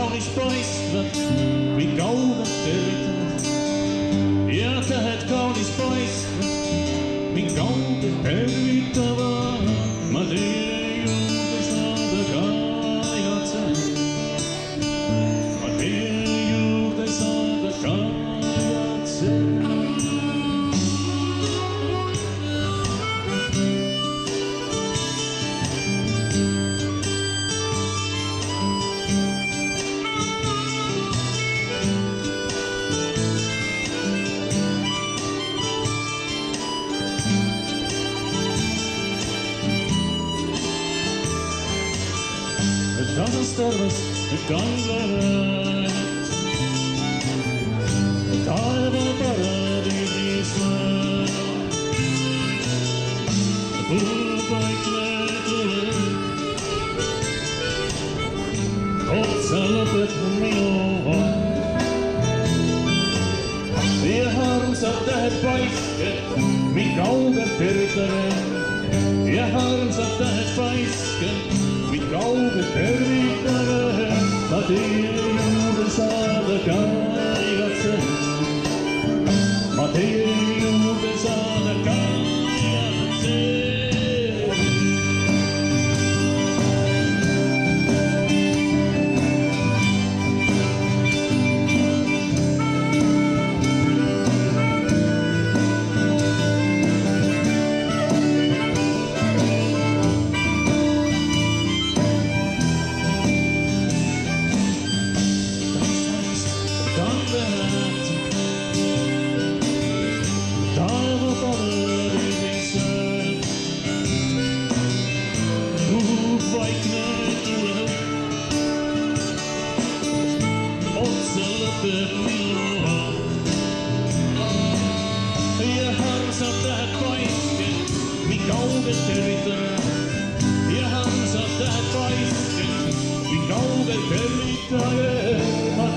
kaunis paistvad, mind kaugelt tervitavad. Ja tähed kaunis paistvad, mind kaugelt tervitavad. Ma teie juurde saada kavatsen. Ma teie juurde saada kavatsen. Tasast arvast, et kandlevad taeva paradiisis põlvaikne tuleb. Otsa lõpeb minu ja armsad tähed paisked, mind kaugelt tervitavad. Ja armsad tähed paisked, mind kaugelt tervitavad. Ma teie juurde saada kavatsen. Ma teie juurde saada kavatsen. Taeva paradiisis vaikne tuleb. Otsa lõpeb minu ja armsad tähed paisked, mind kaugelt tervitavad. Ja armsad tähed paisked, mind kaugelt tervitavad.